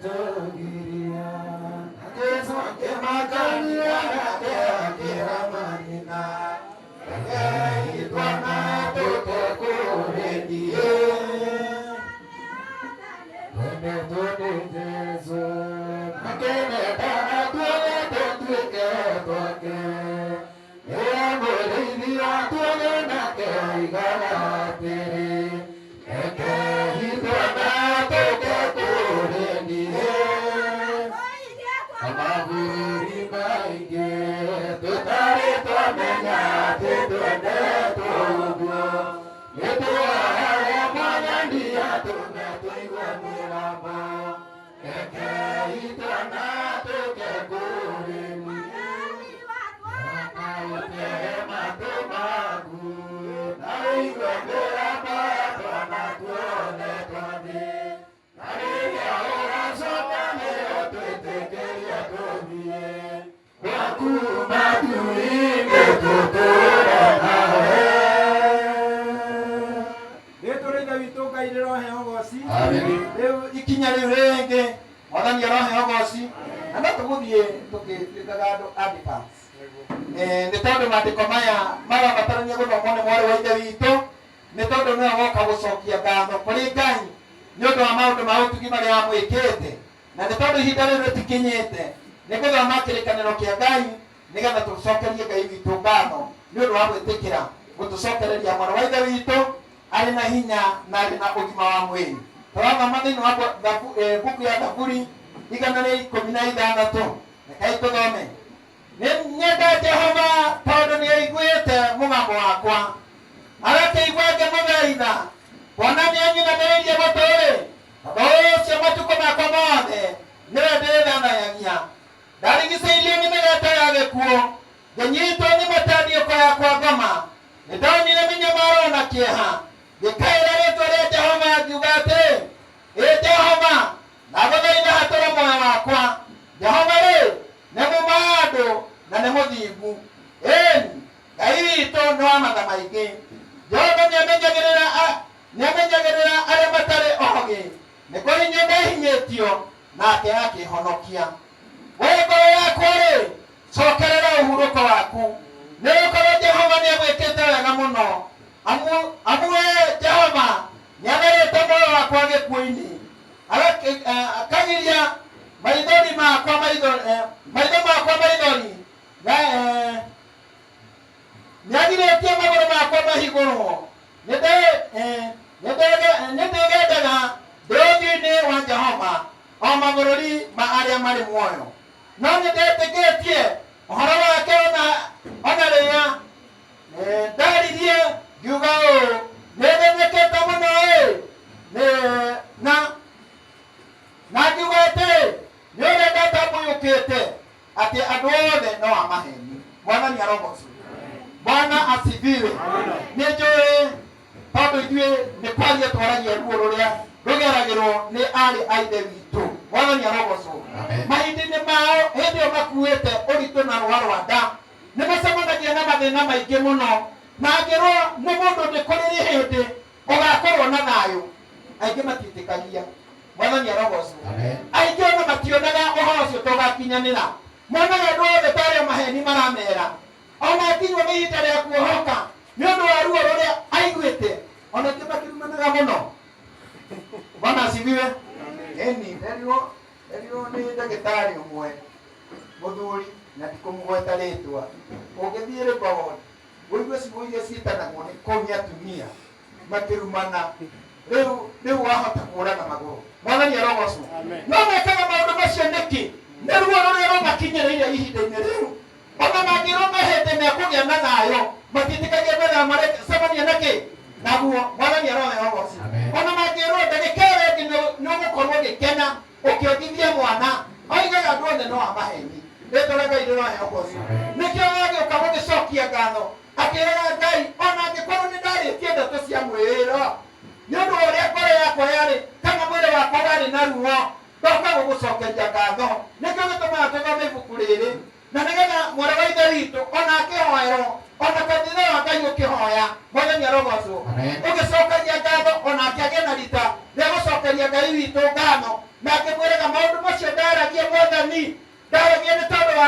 tugiria Yesu kemakania kiramanina Itwana tutekurendie Wende Yesu Makene tana tuele tutuike tuake Yemuridhia tuele nake igalatiri Eke hitwana tutekurendie Amahuri maige tutare twamenya tutuende tuguo Yetuahaya mwanyandia tumetuigwe miramo Eke hitwana tutekurendie Wakautehema tumagu Naigwe miramo twana tuone twani Narigia urasota leo tuitekeria tumie Wakuma tuinge tuture nawe Retorega witoka ile rohe ogosi Leo ikinya leo renge Mwathani rohe ogosi Anda tuguthie tukifikaga andu advance Nĩ tondũ maandĩko maya marabatarania gũthomwo nĩ mwarĩ wa ithe witũ nĩ tondũ nĩwe woka gũcokia ngatho kũrĩ Ngai nĩ ũndũ wa maũndũ ma ũtugi marĩa amwĩkĩte na nĩ tondũ ihinda rĩu rĩtikinyĩte nĩ gũthoma kĩrĩkanĩro kĩa Ngai nĩgetha tũcokerie Ngai witũ ngatho nĩ ũndũ wa gwĩtĩkĩra gũtũcokereria mwana wa ithe witũ arĩ na hinya na arĩ na ũgima wa mwĩrĩ. Tũrathoma thĩinĩ wa buku ya Thaburi 116 rekei tũthome. Nyenda Jehova tondũ nĩ aiguĩte mũgambo wakwa agakĩigua ngĩmũthaitha kuona nĩ anyinamĩrĩirie mũtũrĩ tondũ ũcio matukũ makwa mothe nĩwe ndĩthanagagia ndarigicĩirio nĩ mĩgate ya gĩkuũ ngĩnyitwo nĩ matandĩko yakwa ngoma nĩndonire mĩnyamaro na kĩeha ngĩkaĩra rĩtwa rĩa Jehova ngiuga atĩ Jehova ndagũthaitha hatũre muoyo wakwa Jehova rĩ nĩ mũmandũ na nĩ mũthingu ĩni Ngai witũ nĩ wa matha maingĩ Jehova nĩamenyagĩrĩra arĩa matarĩ ogĩ nĩ kũhinyio ndehinyĩtio nake akĩhonokia wee ngoro yakwa rĩ cokerera ũhurũko waku nĩ gũkorwo Jehova nĩagwĩkĩte wega mũno amu Jehova nĩagarĩte muoyo wakwa gĩkuũ-inĩ akagiria maitho makwa maithori nĩagirĩtie magũrũ makwa mahingũrwo nĩndĩgendaga ndũthi-inĩ wa Jehova o mabũrũri ma arĩa marĩ muoyo no nĩndetĩkĩtie ũhoro wake ona rĩrĩa ndaririe ngiuga ũũ nĩthĩnĩkĩte mũno na ngiuga atĩ nĩ ũrĩa ndatambũyũkĩte atĩ andũ othe no a maheni. Bwana nĩ arogocwo. Bwana asifiwe. Nĩ njũĩ tondũ ithuĩ nĩ kwaria twaragia ruo rũrĩa rũgeragĩrwo nĩ arĩ a ithe witũ. Bwana nĩ arogocwo. Mahinda-inĩ mao hĩndĩ ĩyo makuĩte ũritũ na rũa rwa nda nĩ macemanagia na mathĩna maingĩ mũno na ngĩrwo nĩ mũndũ nĩ kũrĩ hĩndĩ ũgakorwo na thayũ aingĩ matiĩtĩkagia. Bwana nĩ arogocwo. Aingĩ ona mationaga ũhoro ũcio tũgakinyanĩra monaga andũ othe tarĩ maheni maramera ona akinywo nĩ ihinda rĩa kuohoka nĩ ũndũ wa ruo rũrĩa aiguĩte ona aingĩ makĩrumanaga mũno. Bwana asifiwe. Eni erirwo nĩ ndagĩtarĩ ũmwe mũthuri na ndikũmũgweta rĩtwa ũngĩthiĩ rĩmbaoni ũigue ciugo iria ciĩtanagwo nĩ kũu nĩ atumia makĩrumana rĩu wahota kũũrana magũrũ. Mwana nĩ arogocwo. No mekaga maũndũ macio nĩkĩ? Nĩ ruo rũrĩa rũmakinyĩrĩire ihinda-inĩ rĩu ona mangĩrwo hĩndĩ mekũgĩa na thayũ matiĩtĩkagia methara marecemania nakĩ naguo. Mwana nĩ arogocwo. Ona mangĩrwo ndagĩka ĩyo ĩngĩ nĩ ũgũkorwo ũgĩkena ũkĩongithia mwana oigaga andũ othe no a maheni. Rĩtwa rĩa Ngai rĩrogocwo. Nĩkĩo agĩũka gũgĩcokia ngatho akĩraga Ngai ona angĩkorwo nĩ ndarĩtie ndeto cia mwĩrĩro nĩ ũndũ wa ũrĩa ngoro yakwa yarĩ kana mwĩrĩ wakwa warĩ na ruo ndoka gũgũcokeria ngatho. Nĩkĩo gĩtũmaga tũthome ibuku rĩrĩ na nĩgetha mwarĩ wa ithe witũ ona akĩhoerwo ona kanitha wa Ngai ũkĩhoya Mwathani arogocwo ũgĩcokeria ngatho ona akĩagĩa na rita rĩa gũcokeria Ngai witũ ngatho na akĩmwĩraga maũndũ macio ndaragia Mwathani, ndaragia nĩ